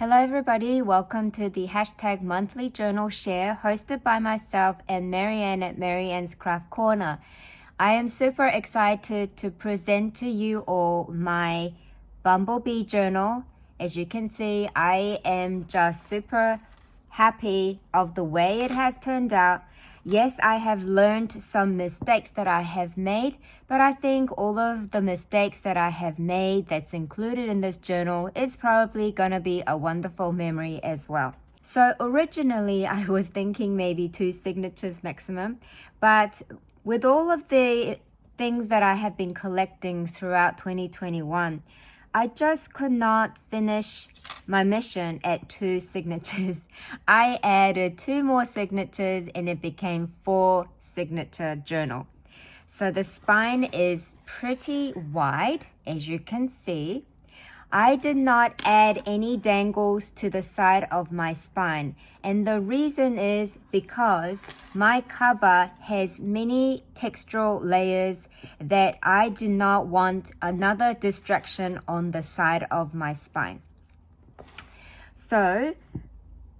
Hello everybody, welcome to the hashtag monthly journal share hosted by myself and Marianne at Marianne's Craft Corner. I am super excited to present to you all my Bumblebee journal. As you can see, I am just super happy of the way it has turned out. Yes, I have learned some mistakes that I have made, but I think all of the mistakes that I have made that's included in this journal is probably going to be a wonderful memory as well. So originally I was thinking maybe 2 signatures maximum, but with all of the things that I have been collecting throughout 2021, I just could not finish my mission at 2 signatures. I added 2 more signatures and it became 4 signature journal. So the spine is pretty wide, as you can see. I did not add any dangles to the side of my spine, and the reason is because my cover has many textural layers that I did not want another distraction on the side of my spine. So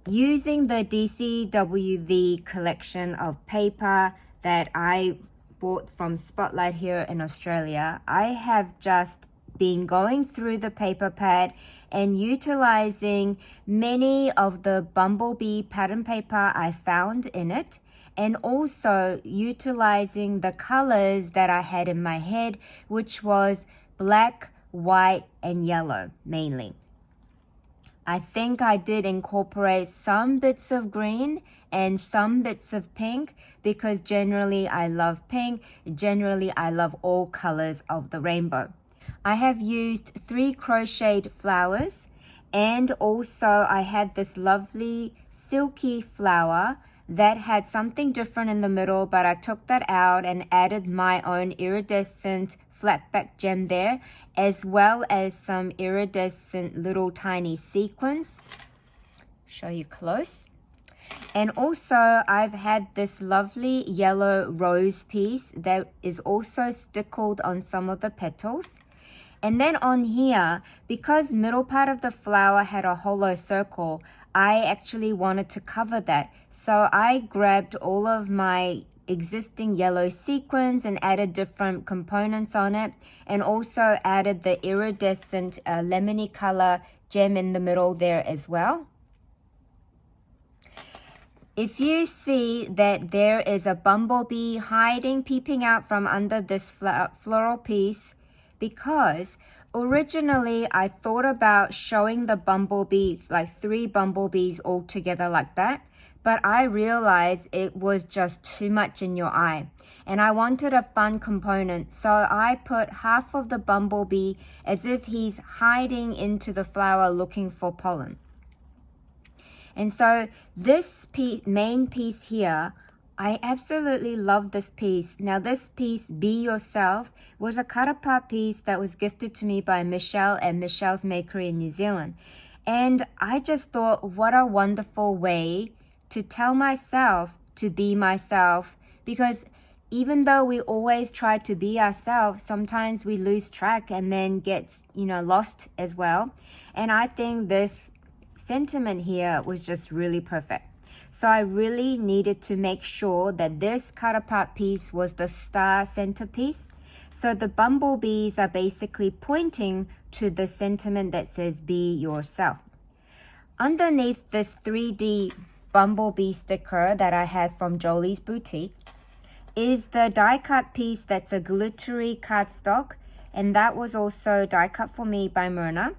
using the DCWV collection of paper that I bought from Spotlight here in Australia, I have just been going through the paper pad and utilizing many of the Bumblebee pattern paper I found in it, and also utilizing the colors that I had in my head, which was black, white, and yellow mainly. I think I did incorporate some bits of green and some bits of pink because generally I love pink. Generally I love all colors of the rainbow. I have used 3 crocheted flowers, and also I had this lovely silky flower that had something different in the middle, but I took that out and added my own iridescent flat back gem there, as well as some iridescent little tiny sequins. Show you close. And also I've had this lovely yellow rose piece that is also stickled on some of the petals. And then on here, because middle part of the flower had a hollow circle, I actually wanted to cover that. So I grabbed all of my existing yellow sequins and added different components on it, and also added the iridescent lemony color gem in the middle there as well. If you see that there is a bumblebee peeping out from under this floral piece, because originally I thought about showing the bumblebees, like 3 bumblebees all together like that, but I realized it was just too much in your eye, and I wanted a fun component, so I put half of the bumblebee as if he's hiding into the flower looking for pollen. And so this main piece here, I absolutely love this piece. Now this piece, Be Yourself, was a cut apart piece that was gifted to me by Michelle at Michelle's Makery in New Zealand. And I just thought, what a wonderful way to tell myself to be myself, because even though we always try to be ourselves, sometimes we lose track and then get, lost as well. And I think this sentiment here was just really perfect. So I really needed to make sure that this cut apart piece was the star centerpiece. So the bumblebees are basically pointing to the sentiment that says be yourself. Underneath this 3D bumblebee sticker that I had from Jolie's Boutique is the die cut piece that's a glittery cardstock, and that was also die cut for me by Myrna.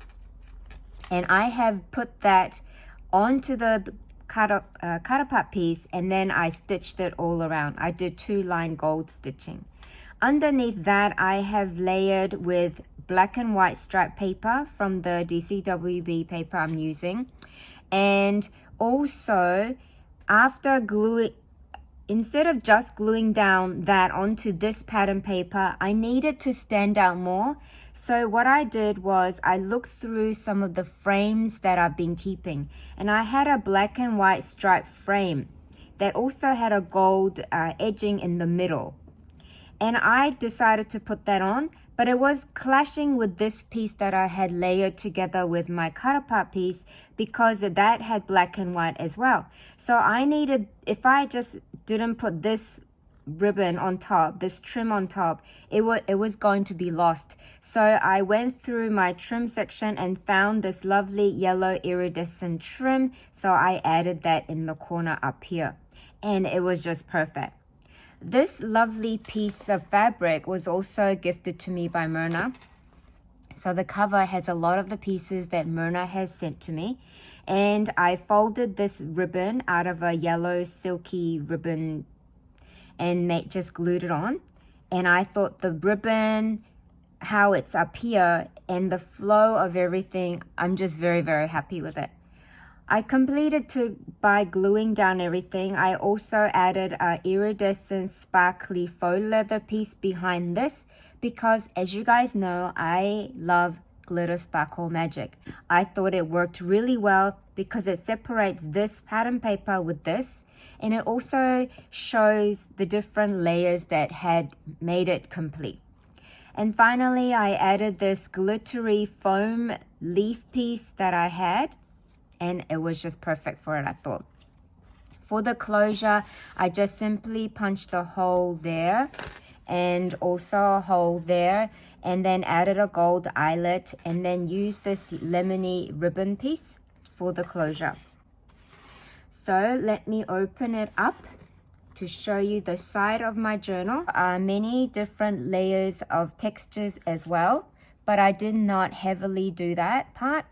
And I have put that onto the cut apart piece, and then I stitched it all around. I did 2 line gold stitching. Underneath that, I have layered with black and white striped paper from the DCWB paper I'm using. And also, instead of just gluing down that onto this pattern paper, I needed to stand out more. So what I did was I looked through some of the frames that I've been keeping, and I had a black and white striped frame that also had a gold edging in the middle. And I decided to put that on, but it was clashing with this piece that I had layered together with my cut apart piece because that had black and white as well. So I needed, if I just didn't put this ribbon on top, this trim on top, it was going to be lost. So I went through my trim section and found this lovely yellow iridescent trim. So I added that in the corner up here, and it was just perfect. This lovely piece of fabric was also gifted to me by Myrna. So the cover has a lot of the pieces that Myrna has sent to me. And I folded this ribbon out of a yellow silky ribbon and just glued it on. And I thought the ribbon, how it's up here, and the flow of everything, I'm just very, very happy with it. I completed by gluing down everything. I also added a iridescent sparkly faux leather piece behind this because, as you guys know, I love glitter sparkle magic. I thought it worked really well because it separates this pattern paper with this, and it also shows the different layers that had made it complete. And finally, I added this glittery foam leaf piece that I had, and it was just perfect for it, I thought. For the closure, I just simply punched a hole there and also a hole there, and then added a gold eyelet, and then used this lemony ribbon piece for the closure. So let me open it up to show you the side of my journal. Many different layers of textures as well, but I did not heavily do that part.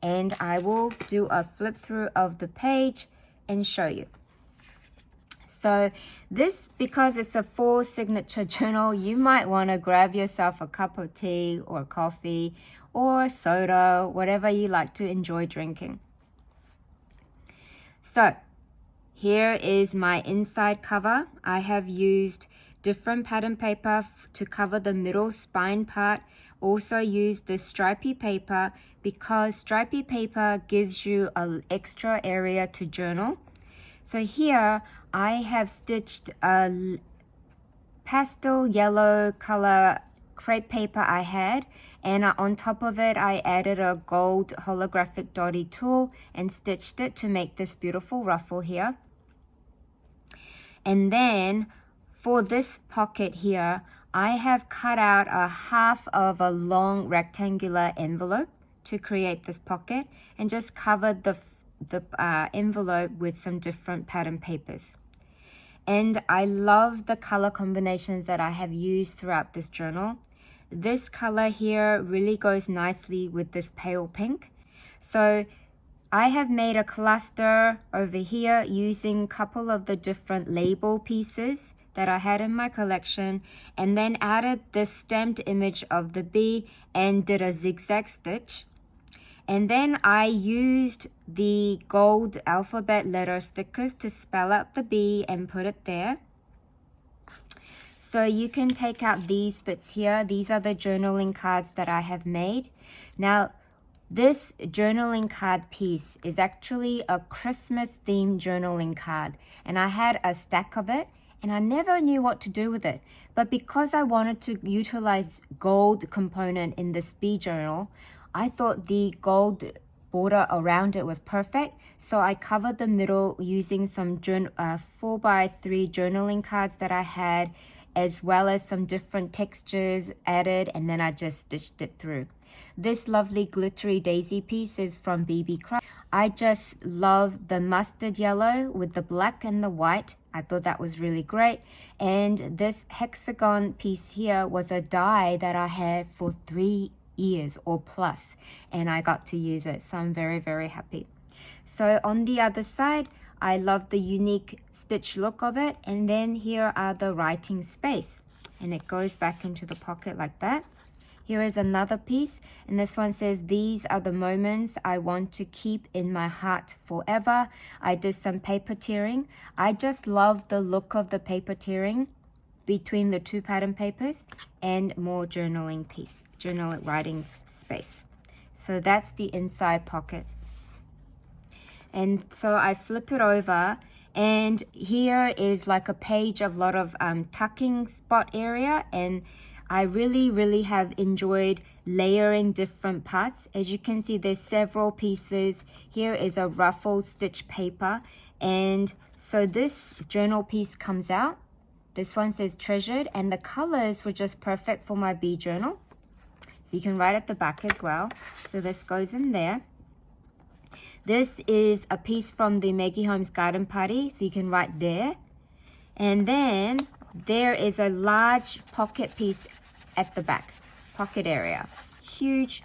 And I will do a flip through of the page and show you. So this, because it's a full signature journal, you might want to grab yourself a cup of tea or coffee or soda, whatever you like to enjoy drinking. So here is my inside cover. I have used different pattern paper to cover the middle spine part. Also used the stripy paper because stripy paper gives you an extra area to journal. So here I have stitched a pastel yellow color crepe paper I had, and on top of it I added a gold holographic dotty tool and stitched it to make this beautiful ruffle here. And then for this pocket here, I have cut out a half of a long rectangular envelope to create this pocket and just covered the envelope with some different pattern papers. And I love the color combinations that I have used throughout this journal. This color here really goes nicely with this pale pink. So I have made a cluster over here using a couple of the different label pieces that I had in my collection, and then added this stamped image of the bee and did a zigzag stitch. And then I used the gold alphabet letter stickers to spell out the bee and put it there. So you can take out these bits here. These are the journaling cards that I have made. Now, this journaling card piece is actually a Christmas themed journaling card, and I had a stack of it. And I never knew what to do with it. But because I wanted to utilize gold component in this bee journal, I thought the gold border around it was perfect. So I covered the middle using some 4x3 journaling cards that I had, as well as some different textures added, and then I just stitched it through. This lovely glittery daisy piece is from BB Craft. I just love the mustard yellow with the black and the white. I thought that was really great. And this hexagon piece here was a die that I had for 3 years or plus, and I got to use it. So I'm very, very happy. So on the other side, I love the unique stitch look of it. And then here are the writing space, and it goes back into the pocket like that. Here is another piece, and this one says, "These are the moments I want to keep in my heart forever." I did some paper tearing. I just love the look of the paper tearing between the two pattern papers, and more journaling writing space. So that's the inside pocket. And so I flip it over, and here is like a page of a lot of tucking spot area, and I really have enjoyed layering different parts. As you can see, there's several pieces. Here is a ruffled stitch paper, and so this journal piece comes out. This one says treasured, and the colors were just perfect for my bee journal. So you can write at the back as well. So this goes in there. This is a piece from the Maggie Holmes garden party, so you can write there. And then there is a large pocket piece at the back, pocket area. Huge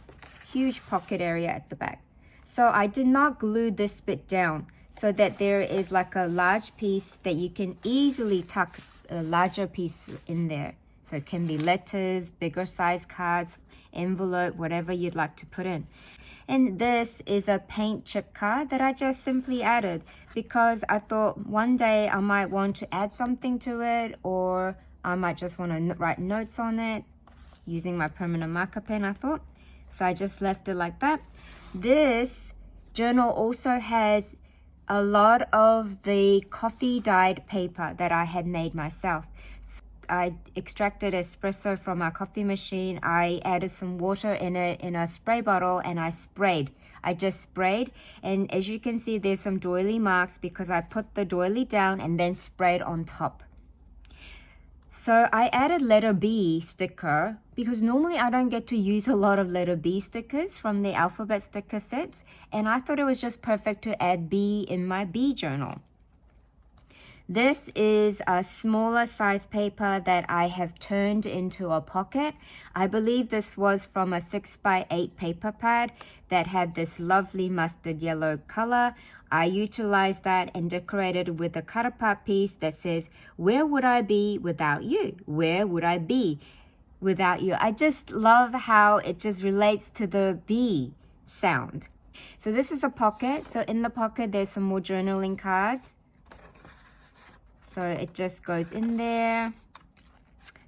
pocket area at the back. So I did not glue this bit down so that there is like a large piece that you can easily tuck a larger piece in there. So it can be letters, bigger size cards, envelope, whatever you'd like to put in. And this is a paint chip card that I just simply added because I thought one day I might want to add something to it, or I might just want to write notes on it using my permanent marker pen, I thought. So I just left it like that. This journal also has a lot of the coffee dyed paper that I had made myself. I extracted espresso from my coffee machine. I added some water in it in a spray bottle, and I sprayed. I just sprayed, and as you can see, there's some doily marks because I put the doily down and then sprayed on top. So I added letter B sticker because normally I don't get to use a lot of letter B stickers from the alphabet sticker sets, and I thought it was just perfect to add B in my B journal. This is a smaller size paper that I have turned into a pocket. I believe this was from a 6x8 paper pad that had this lovely mustard yellow color. I utilized that and decorated with a cut apart piece that says, "Where would I be without you? Where would I be without you?" I just love how it just relates to the B sound. So this is a pocket. So in the pocket, there's some more journaling cards. So it just goes in there.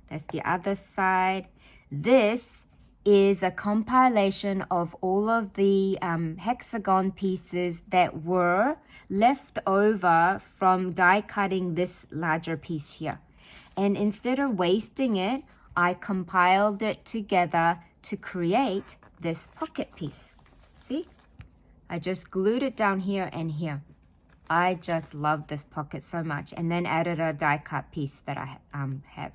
That's the other side. This is a compilation of all of the hexagon pieces that were left over from die cutting this larger piece here. And instead of wasting it, I compiled it together to create this pocket piece. See? I just glued it down here and here. I just love this pocket so much, and then added a die cut piece that I have.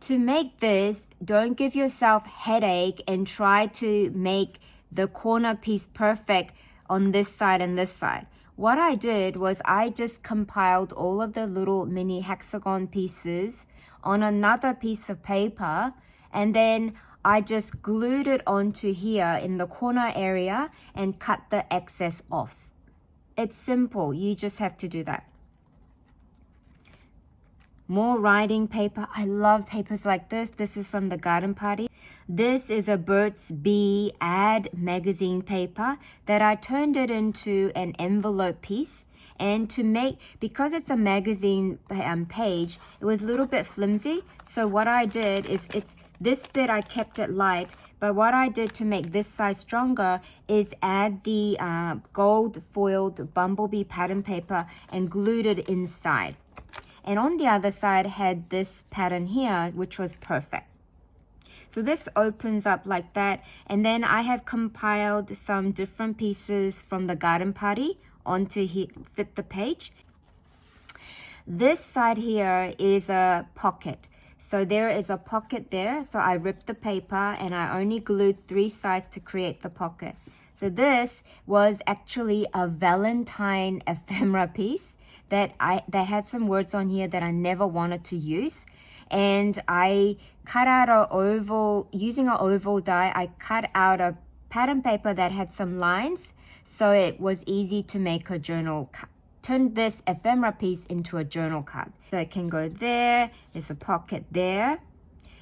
To make this, don't give yourself headache and try to make the corner piece perfect on this side and this side. What I did was I just compiled all of the little mini hexagon pieces on another piece of paper, and then I just glued it onto here in the corner area and cut the excess off. It's simple. You just have to do that. More writing paper. I love papers like this. This is from the garden party. This is a Burt's Bee ad magazine paper that I turned it into an envelope piece. And to make, because it's a magazine page, it was a little bit flimsy. So what I did is this bit I kept it light, but what I did to make this side stronger is add the gold foiled bumblebee pattern paper and glued it inside. And on the other side had this pattern here, which was perfect. So this opens up like that, and then I have compiled some different pieces from the garden party onto fit the page. This side here is a pocket. So there is a pocket there. So I ripped the paper and I only glued 3 sides to create the pocket. So this was actually a Valentine ephemera piece that had some words on here that I never wanted to use. And I cut out using an oval die, I cut out a pattern paper that had some lines. So it was easy to make a journal turn this ephemera piece into a journal card. So it can go there, there's a pocket there.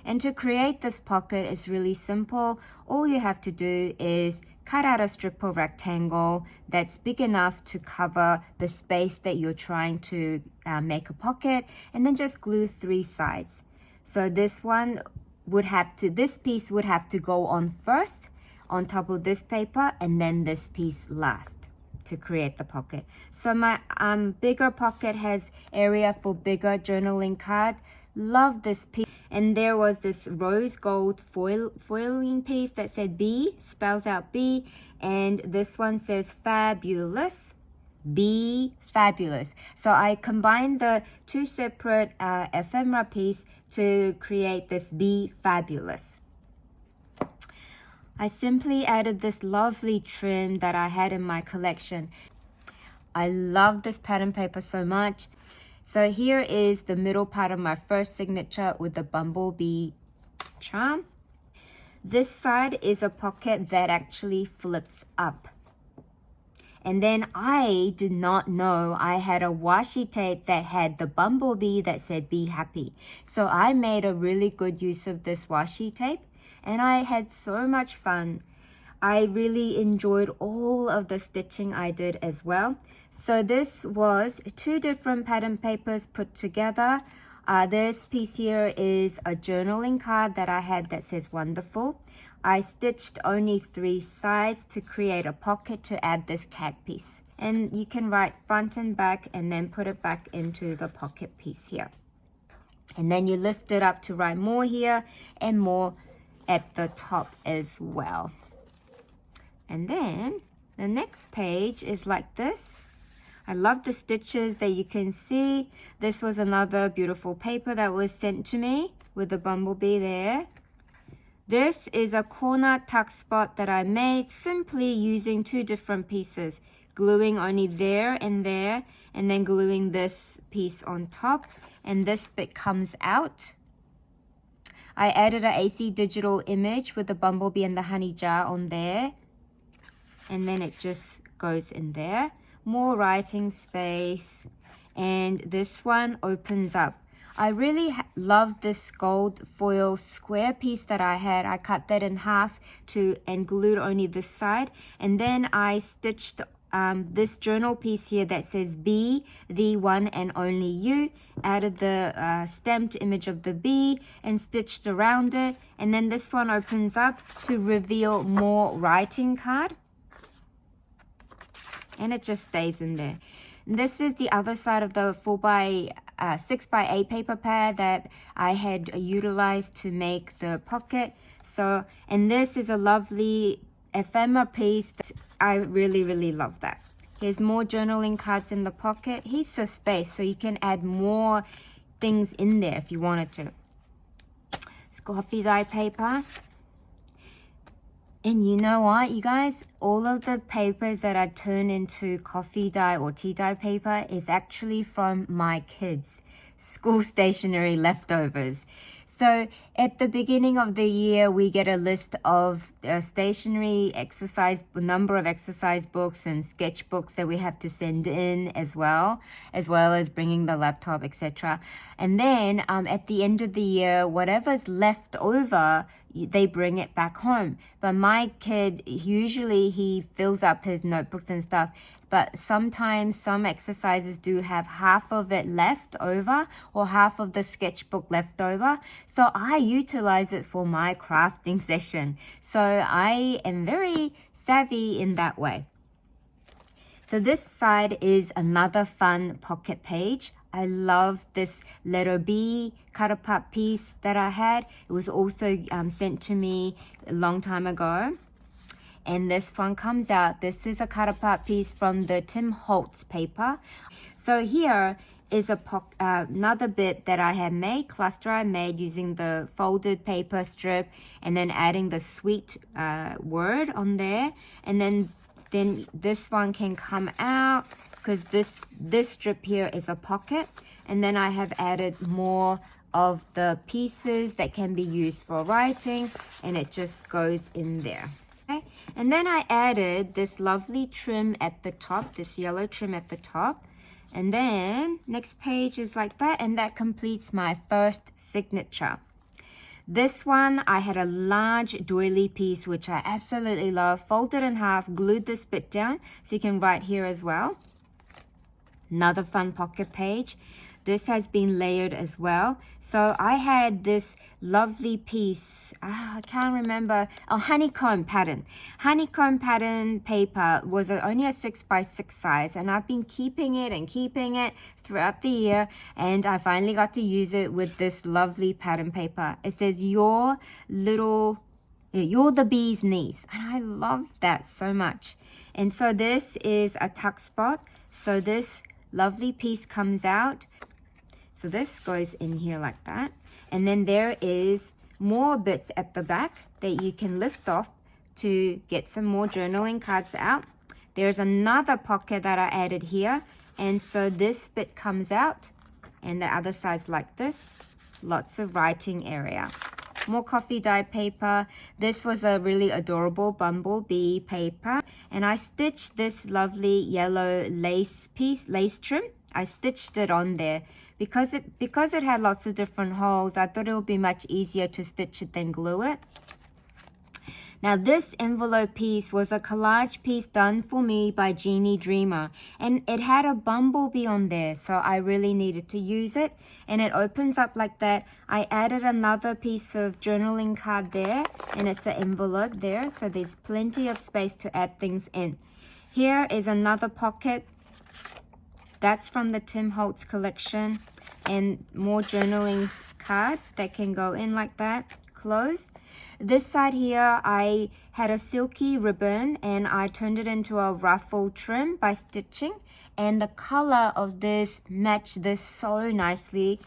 And to create this pocket is really simple. All you have to do is cut out a strip of rectangle that's big enough to cover the space that you're trying to make a pocket, and then just glue 3 sides. So this piece would have to go on first, on top of this paper, and then this piece last to create the pocket. So my bigger pocket has area for bigger journaling card. Love this piece. And there was this rose gold foiling piece that said B, spells out B, and this one says fabulous. Be fabulous. So I combined the two separate ephemera piece to create this Be Fabulous. I simply added this lovely trim that I had in my collection. I love this pattern paper so much. So here is the middle part of my first signature with the bumblebee charm. This side is a pocket that actually flips up. And then I did not know I had a washi tape that had the bumblebee that said be happy. So I made a really good use of this washi tape and I had so much fun. I really enjoyed all of the stitching I did as well. So this was two different pattern papers put together. This piece here is a journaling card that I had that says wonderful. I stitched only 3 sides to create a pocket to add this tag piece. And you can write front and back and then put it back into the pocket piece here. And then you lift it up to write more here and more at the top as well. And then the next page is like this. I love the stitches that you can see. This was another beautiful paper that was sent to me with the bumblebee there. This is a corner tuck spot that I made simply using 2 different pieces, gluing only there, and then gluing this piece on top, and this bit comes out. I added an AC digital image with the bumblebee and the honey jar on there, and then it just goes in there. More writing space, and this one opens up. I really love this gold foil square piece that I had. I cut that in half and glued only this side, and then I stitched this journal piece here that says Be the one and only you. Added the stamped image of the bee and stitched around it, and then this one opens up to reveal more writing card, and it just stays in there. This is the other side of the 6x8 paper pad that I had utilized to make the pocket. So, and this is a lovely ephemera piece. I really love that. Here's more journaling cards in the pocket. Heaps of space, so you can add more things in there if you wanted to. It's coffee dye paper. And you know what, you guys? All of the papers that I turn into coffee dye or tea dye paper is actually from my kids' school stationery leftovers. So at the beginning of the year, we get a list of stationery number of exercise books and sketchbooks that we have to send in as well as bringing the laptop, etc. And then at the end of the year, whatever's left over, they bring it back home. But my kid, usually he fills up his notebooks and stuff, but sometimes some exercises do have half of it left over or half of the sketchbook left over. So I utilize it for my crafting session. So I am very savvy in that way. So this side is another fun pocket page. I love this letter B cut apart piece that I had. It was also sent to me a long time ago. And this one comes out. This is a cut apart piece from the Tim Holtz paper. So here is another bit that I had made, cluster I made using the folded paper strip and then adding the sweet word on there. And then this one can come out because this strip here is a pocket. And then I have added more of the pieces that can be used for writing, and it just goes in there. Okay. And then I added this lovely trim at the top, this yellow trim at the top. And then next page is like that, and that completes my first signature. This one, I had a large doily piece, which I absolutely love, folded in half, glued this bit down, so you can write here as well. Another fun pocket page. This has been layered as well. So I had this lovely piece, I can't remember, honeycomb pattern. Honeycomb pattern paper was only a 6x6 size, and I've been keeping it throughout the year, and I finally got to use it with this lovely pattern paper. It says, you're the bee's knees, and I love that so much. And so this is a tuck spot. So this lovely piece comes out. So this goes in here like that. And then there is more bits at the back that you can lift off to get some more journaling cards out. There's another pocket that I added here. And so this bit comes out and the other side's like this. Lots of writing area. More coffee dye paper. This was a really adorable bumblebee paper. And I stitched this lovely yellow lace trim. I stitched it on there. Because it had lots of different holes, I thought it would be much easier to stitch it than glue it. Now this envelope piece was a collage piece done for me by Jeannie Dreamer, and it had a bumblebee on there, so I really needed to use it, and it opens up like that. I added another piece of journaling card there, and it's an envelope there, so there's plenty of space to add things in. Here is another pocket. That's from the Tim Holtz collection, and more journaling card that can go in like that, close. This side here, I had a silky ribbon and I turned it into a ruffle trim by stitching, and the color of this matched this so nicely.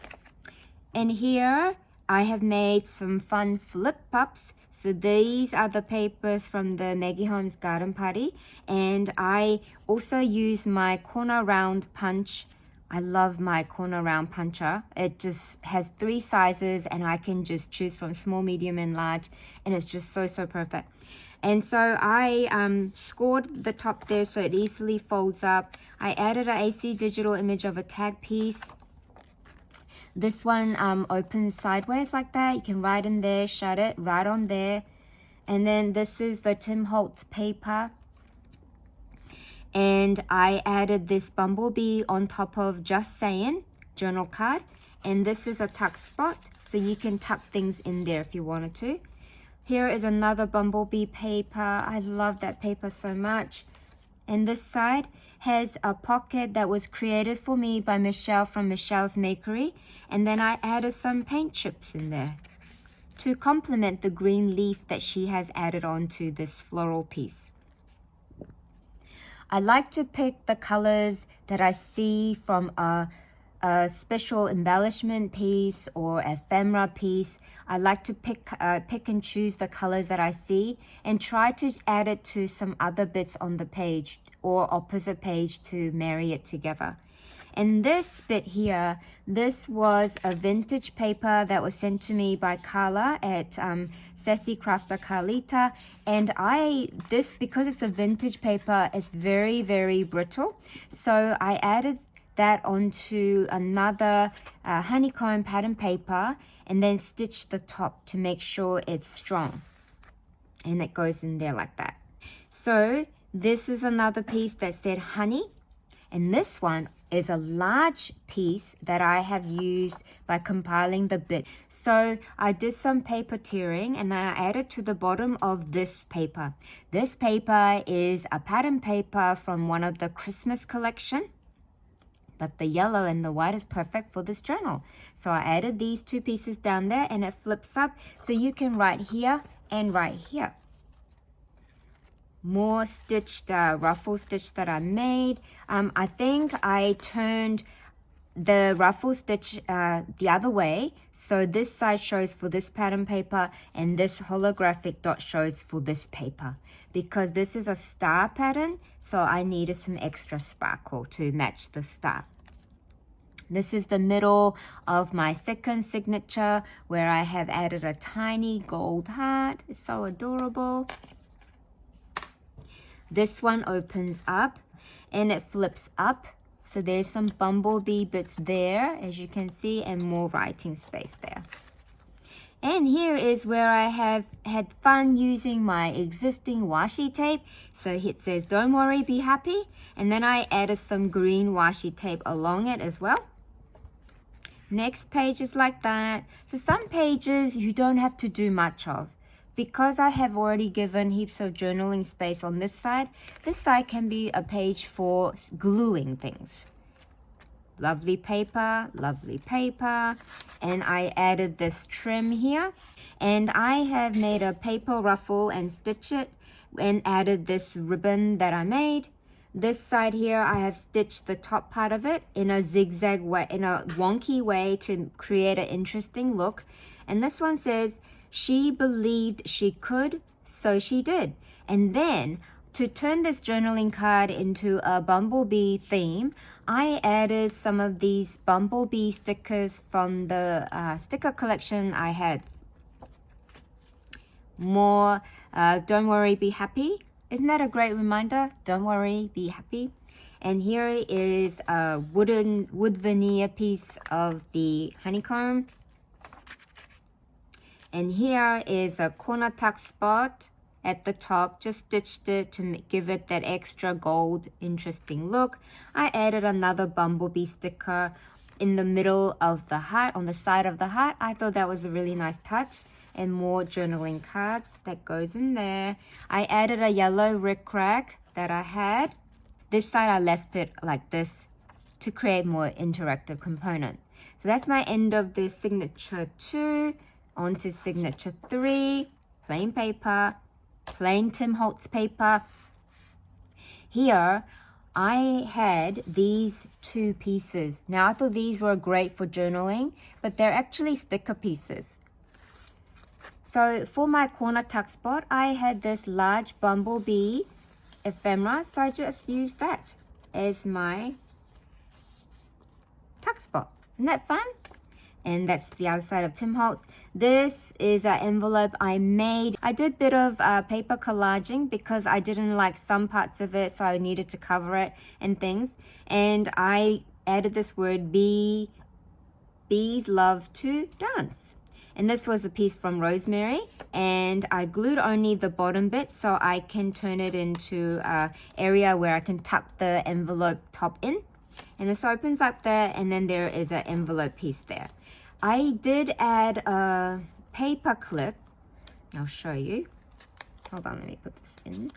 And here I have made some fun flip ups. So these are the papers from the Maggie Holmes garden party, and I also use my corner round punch. I love my corner round puncher. It just has 3 sizes and I can just choose from small, medium and large, and it's just so perfect. And so I scored the top there so it easily folds up. I added an AC digital image of a tag piece. This one opens sideways like that. You can write in there, shut it, right on there. And then this is the Tim Holtz paper. And I added this bumblebee on top of Just Saying journal card. And this is a tuck spot, so you can tuck things in there if you wanted to. Here is another bumblebee paper. I love that paper so much. And this side has a pocket that was created for me by Michelle from Michelle's Makery. And then I added some paint chips in there to complement the green leaf that she has added onto this floral piece. I like to pick the colors that I see from a special embellishment piece or ephemera piece. I like to pick and choose the colors that I see and try to add it to some other bits on the page or opposite page to marry it together. And this bit here, this was a vintage paper that was sent to me by Carla at Sassy Crafter Carlita. And because it's a vintage paper, it's very, very brittle. So I added that onto another honeycomb pattern paper and then stitched the top to make sure it's strong. And it goes in there like that. So this is another piece that said honey. And this one is a large piece that I have used by compiling the bit. So I did some paper tearing and then I added to the bottom of this paper. This paper is a pattern paper from one of the Christmas collection, but the yellow and the white is perfect for this journal. So I added these 2 pieces down there and it flips up so you can write here and write here. More stitched, ruffle stitch that I made. I think I turned the ruffle stitch the other way. So this side shows for this pattern paper and this holographic dot shows for this paper. Because this is a star pattern, so I needed some extra sparkle to match the star. This is the middle of my second signature where I have added a tiny gold heart. It's so adorable. This one opens up and it flips up. So there's some bumblebee bits there, as you can see, and more writing space there. And here is where I have had fun using my existing washi tape. So it says, don't worry, be happy. And then I added some green washi tape along it as well. Next page is like that. So some pages you don't have to do much of. Because I have already given heaps of journaling space on this side can be a page for gluing things. Lovely paper, and I added this trim here. And I have made a paper ruffle and stitch it and added this ribbon that I made. This side here, I have stitched the top part of it in a zigzag way, in a wonky way to create an interesting look. And this one says, she believed she could, so she did. And then to turn this journaling card into a bumblebee theme, I added some of these bumblebee stickers from the sticker collection I had. More, don't worry, be happy. Isn't that a great reminder? Don't worry, be happy. And here is a wood veneer piece of the honeycomb. And here is a corner tuck spot at the top. Just stitched it to give it that extra gold, interesting look. I added another bumblebee sticker in the middle of the heart, on the side of the heart. I thought that was a really nice touch. And more journaling cards that goes in there. I added a yellow rickrack that I had. This side I left it like this to create more interactive component. So that's my end of the signature 2. On to signature 3. Plain paper, plain Tim Holtz paper. Here I had these 2 pieces. Now I thought these were great for journaling, but they're actually sticker pieces. So for my corner tuck spot, I had this large bumblebee ephemera, so I just used that as my tuck spot. Isn't that fun? And that's the other side of Tim Holtz. This is an envelope I made. I did a bit of paper collaging because I didn't like some parts of it, so I needed to cover it and things. And I added this word, bees love to dance. And this was a piece from Rosemary, and I glued only the bottom bit so I can turn it into an area where I can tuck the envelope top in. And this opens up there, and then there is an envelope piece there. I did add a paper clip. I'll show you. Hold on, let me put this in.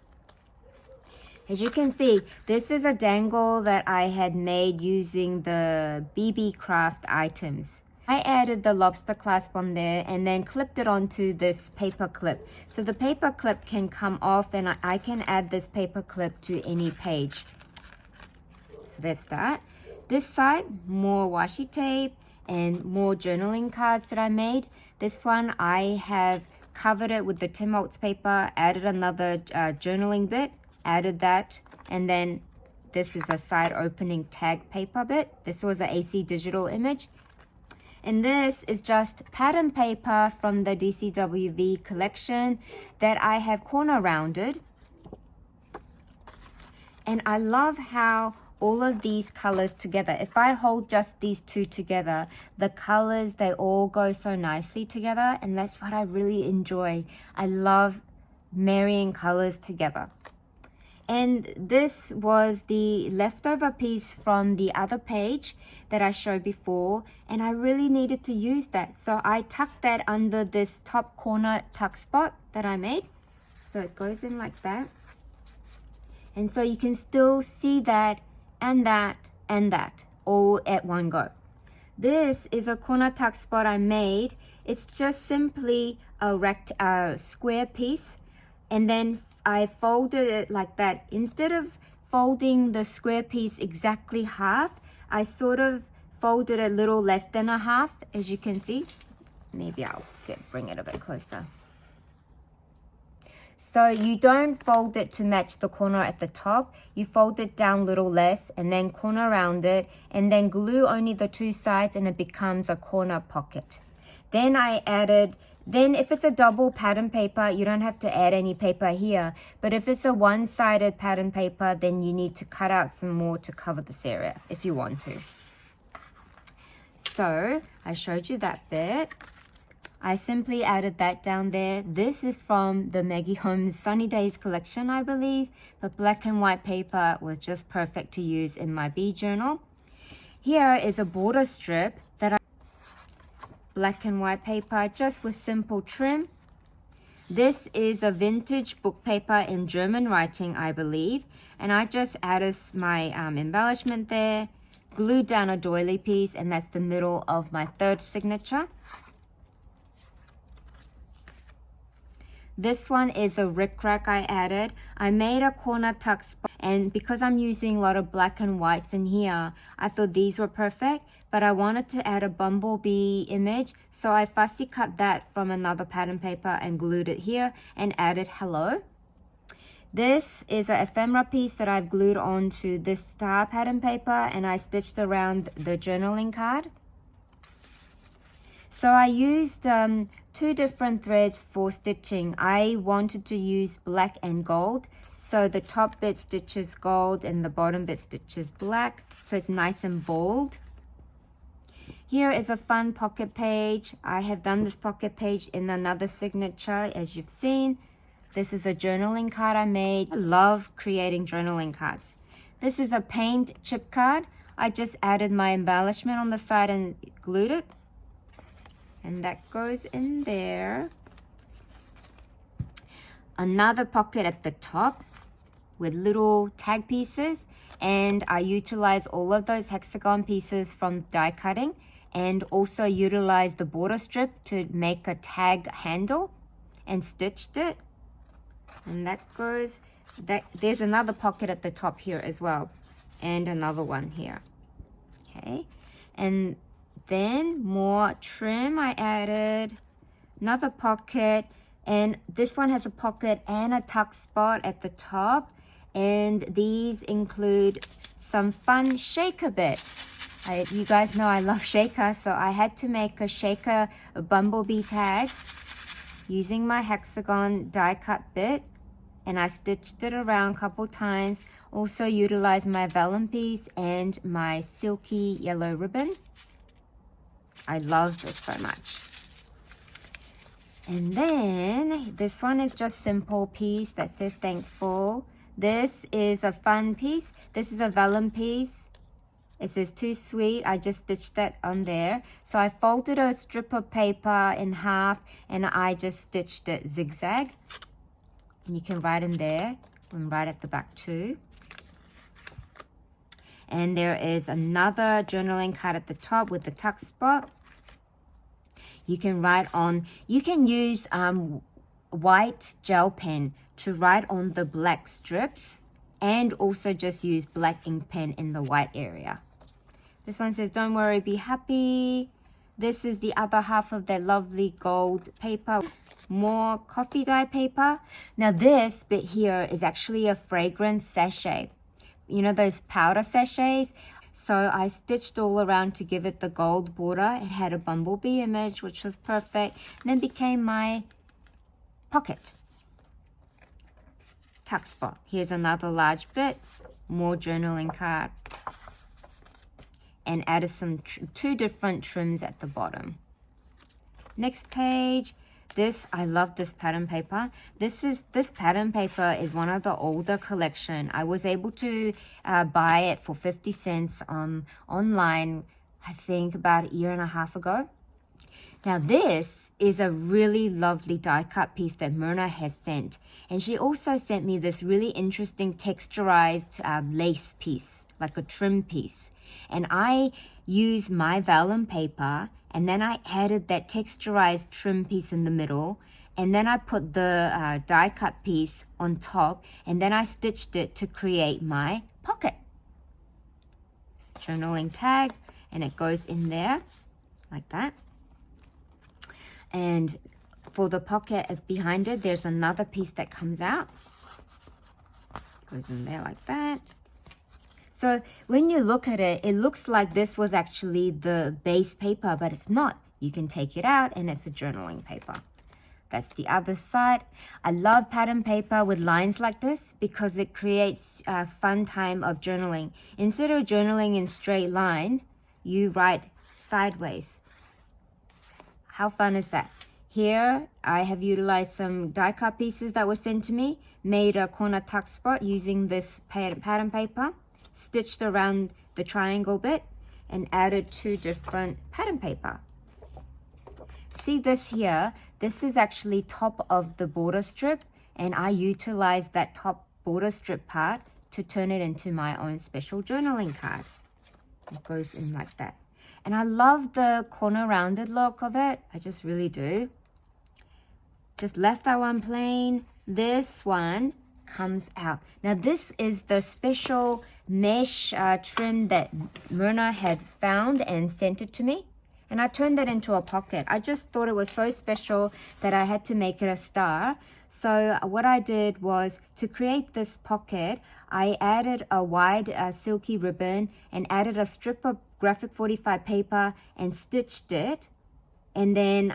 As you can see, this is a dangle that I had made using the BB Craft items. I added the lobster clasp on there and then clipped it onto this paper clip. So the paper clip can come off, and I can add this paper clip to any page. So that's that. This side, more washi tape and more journaling cards that I made. This one, I have covered it with the Tim Holtz paper, added another journaling bit, added that, and then this is a side opening tag paper bit. This was an AC digital image. And this is just pattern paper from the DCWV collection that I have corner rounded. And I love how all of these colors together, if I hold just these 2 together, the colors, they all go so nicely together. And that's what I really enjoy. I love marrying colors together. And this was the leftover piece from the other page that I showed before, and I really needed to use that. So I tucked that under this top corner tuck spot that I made. So it goes in like that. And so you can still see that and that and that all at one go. This is a corner tuck spot I made. It's just simply a square piece, and then I folded it like that. Instead of folding the square piece exactly half, I sort of folded a little less than a half, as you can see. Maybe I'll bring it a bit closer. So you don't fold it to match the corner at the top. You fold it down a little less and then corner around it, and then glue only the 2 sides, and it becomes a corner pocket. Then I added, if it's a double pattern paper, you don't have to add any paper here. But if it's a one-sided pattern paper, then you need to cut out some more to cover this area if you want to. So I showed you that bit. I simply added that down there. This is from the Maggie Holmes Sunny Days collection, I believe. But black and white paper was just perfect to use in my bee journal. Here is a border strip that black and white paper just with simple trim. This is a vintage book paper in German writing, I believe. And I just added my embellishment there, glued down a doily piece, and that's the middle of my third signature. This one is a rickrack I added. I made a corner tuck spot, and because I'm using a lot of black and whites in here, I thought these were perfect, but I wanted to add a bumblebee image, so I fussy cut that from another pattern paper and glued it here and added hello. This is an ephemera piece that I've glued onto this star pattern paper, and I stitched around the journaling card. So I used 2 different threads for stitching. I wanted to use black and gold, so the top bit stitches gold and the bottom bit stitches black, so it's nice and bold. Here is a fun pocket page. I have done this pocket page in another signature, as you've seen. This is a journaling card I made. I love creating journaling cards. This is a paint chip card. I just added my embellishment on the side and glued it. And that goes in there. Another pocket at the top with little tag pieces. And I utilize all of those hexagon pieces from die cutting, and also utilize the border strip to make a tag handle and stitched it. And that goes, there's another pocket at the top here as well. And another one here. Okay. And then more trim I added, another pocket, and this one has a pocket and a tuck spot at the top, and these include some fun shaker bits. You guys know I love shaker, so I had to make a shaker a bumblebee tag using my hexagon die cut bit, and I stitched it around a couple times. Also utilized my vellum piece and my silky yellow ribbon. I love this so much. And then this one is just simple piece that says thankful. This is a fun piece. This is a vellum piece. It says too sweet. I just stitched that on there. So I folded a strip of paper in half and I just stitched it zigzag. And you can write in there and write at the back too. And there is another journaling card at the top with the tuck spot. You can write on, you can use white gel pen to write on the black strips, and also just use black ink pen in the white area. This one says, don't worry, be happy. This is the other half of that lovely gold paper. More coffee dye paper. Now this bit here is actually a fragrance sachet. You know those powder sachets? So I stitched all around to give it the gold border. It had a bumblebee image, which was perfect. And then became my pocket. Tuck spot. Here's another large bit. More journaling card. And added some 2 different trims at the bottom. Next page. This, I love this pattern paper. This pattern paper is one of the older collection. I was able to buy it for 50 cents online, I think about 1.5 years ago. Now this is a really lovely die cut piece that Myrna has sent. And she also sent me this really interesting texturized lace piece, like a trim piece. And I used my vellum paper, and then I added that texturized trim piece in the middle, and then I put the die cut piece on top, and then I stitched it to create my pocket. Journaling tag, and it goes in there like that. And for the pocket behind it, there's another piece that comes out. Goes in there like that. So when you look at it, it looks like this was actually the base paper, but it's not. You can take it out and it's a journaling paper. That's the other side. I love pattern paper with lines like this because it creates a fun time of journaling. Instead of journaling in straight line, you write sideways. How fun is that? Here, I have utilized some die cut pieces that were sent to me, made a corner tuck spot using this pattern paper, stitched around the triangle bit, and added 2 different pattern paper. see this here, this is actually top of the border strip, and I utilize that top border strip part to turn it into my own special journaling card. It goes in like that. And I love the corner rounded look of it. I just really do. Just left that one plain. This one comes out. Now this is the special mesh trim that Myrna had found and sent it to me. And I turned that into a pocket. I just thought it was so special that I had to make it a star. So what I did was, to create this pocket, I added a wide silky ribbon and added a strip of graphic 45 paper and stitched it. And then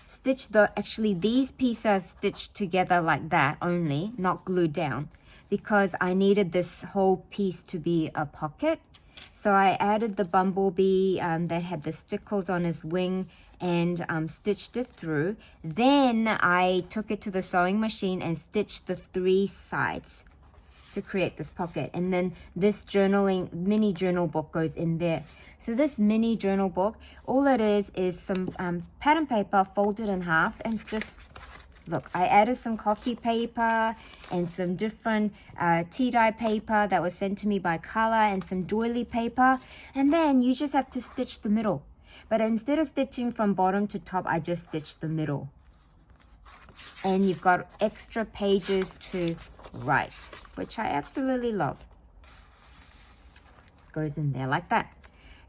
stitched actually these pieces are stitched together like that only, not glued down, because I needed this whole piece to be a pocket. So I added the bumblebee that had the stickles on his wing and stitched it through. Then I took it to the sewing machine and stitched the 3 sides to create this pocket. And then this mini journal book goes in there. So this mini journal book, all it is some pattern paper folded in half, and it's just, look, I added some coffee paper and some different tea dye paper that was sent to me by Carla, and some doily paper. And then you just have to stitch the middle. But instead of stitching from bottom to top, I just stitched the middle. And you've got extra pages to write, which I absolutely love. This goes in there like that.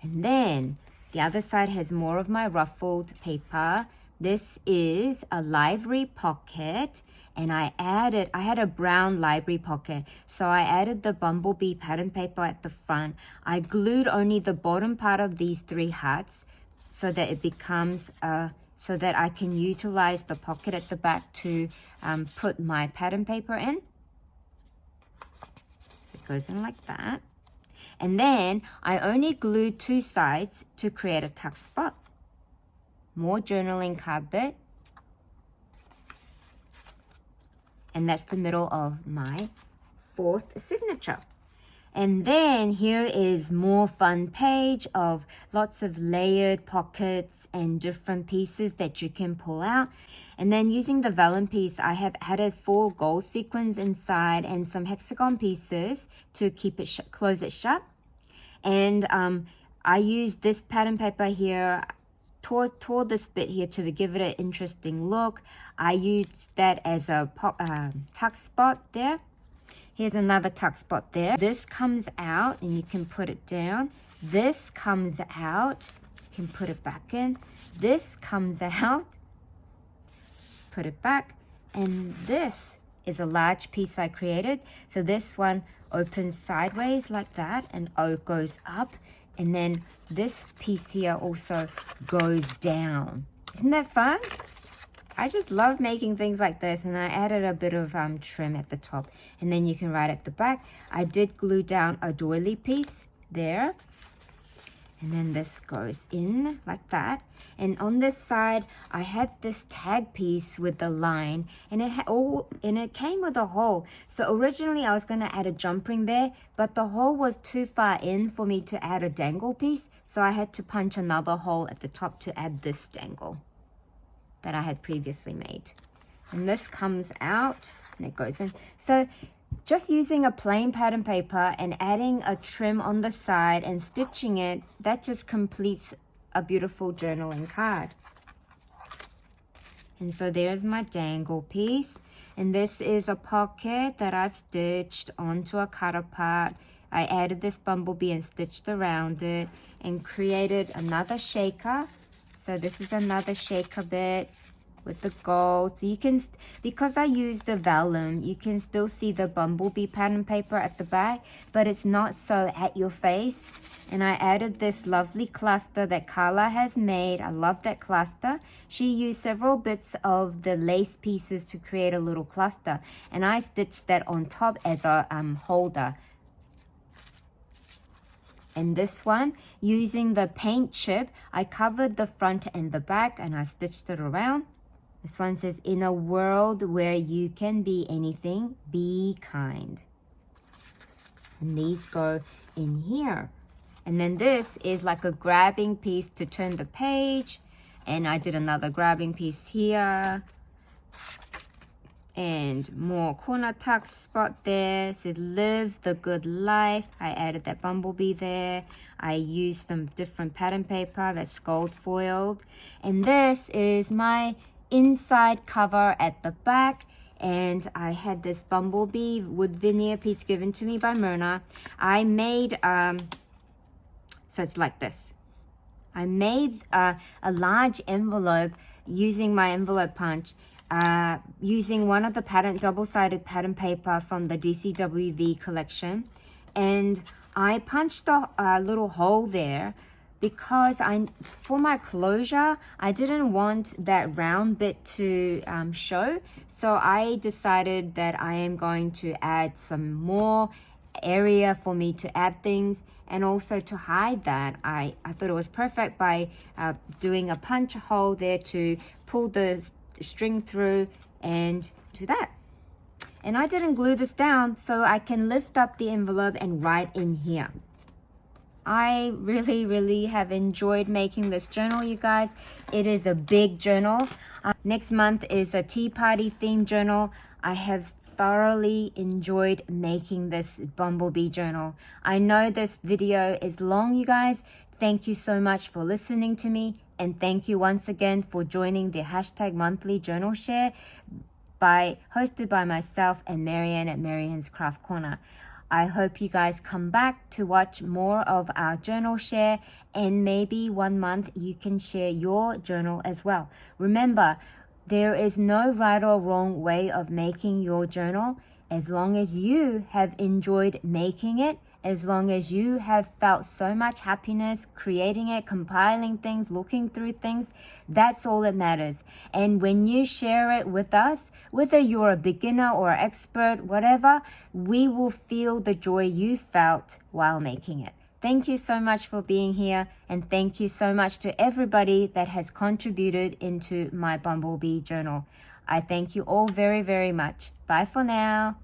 And then the other side has more of my ruffled paper. This is a library pocket, and I had a brown library pocket, so I added the bumblebee pattern paper at the front. I glued only the bottom part of these 3 hearts so that it becomes so that I can utilize the pocket at the back to put my pattern paper in. It goes in like that. And then I only glued 2 sides to create a tuck spot. More journaling card bit. And that's the middle of my 4th signature. And then here is more fun page of lots of layered pockets and different pieces that you can pull out. And then using the vellum piece, I have added 4 gold sequins inside and some hexagon pieces to keep it close it shut. And I used this pattern paper here, tore this bit here to give it an interesting look. I used that as a tuck spot there. Here's another tuck spot there. This comes out and you can put it down. This comes out, you can put it back in. This comes out, put it back. And this is a large piece I created. So this one opens sideways like that and goes up. And then this piece here also goes down. Isn't that fun? I just love making things like this, and I added a bit of trim at the top, and then you can write at the back. I did glue down a doily piece there, and then this goes in like that. And on this side, I had this tag piece with the line, and it came with a hole. So originally I was going to add a jump ring there, but the hole was too far in for me to add a dangle piece, so I had to punch another hole at the top to add this dangle that I had previously made. And this comes out and it goes in. So just using a plain pattern paper and adding a trim on the side and stitching it, that just completes a beautiful journaling card. And so there's my dangle piece. And this is a pocket that I've stitched onto a cutter part. I added this bumblebee and stitched around it and created another shaker. So this is another shaker bit with the gold. So you can, because I used the vellum, you can still see the bumblebee pattern paper at the back, but it's not so at your face. And I added this lovely cluster that Carla has made. I love that cluster. She used several bits of the lace pieces to create a little cluster, and I stitched that on top as a holder. And this one, using the paint chip, I covered the front and the back and I stitched it around. This one says, in a world where you can be anything, be kind. And these go in here. And then this is like a grabbing piece to turn the page. And I did another grabbing piece here. And more corner tuck spot there. Said live the good life. I added that bumblebee there. I used some different pattern paper that's gold foiled. And this is my inside cover at the back. And I had this bumblebee wood veneer piece given to me by Myrna. I made, so it's like this. I made a large envelope using my envelope punch. Using one of the double-sided pattern paper from the DCWV collection, and I punched a little hole there because for my closure I didn't want that round bit to show, so I decided that I am going to add some more area for me to add things, and also to hide that I thought it was perfect by doing a punch hole there to pull the string through and do that. And I didn't glue this down, so I can lift up the envelope and write in here. I really have enjoyed making this journal, you guys. It is a big journal. Next month is a tea party themed journal. I have thoroughly enjoyed making this bumblebee journal. I know this video is long, you guys. Thank you so much for listening to me, and thank you once again for joining the #monthly journal share hosted by myself and Marianne at Marianne's Craft Corner. I hope you guys come back to watch more of our journal share, and maybe one month you can share your journal as well. Remember, there is no right or wrong way of making your journal. As long as you have enjoyed making it, as long as you have felt so much happiness creating it, compiling things, looking through things, that's all that matters. And when you share it with us, whether you're a beginner or expert, whatever, we will feel the joy you felt while making it. Thank you so much for being here, and thank you so much to everybody that has contributed into my Bumblebee journal. I thank you all very much. Bye for now.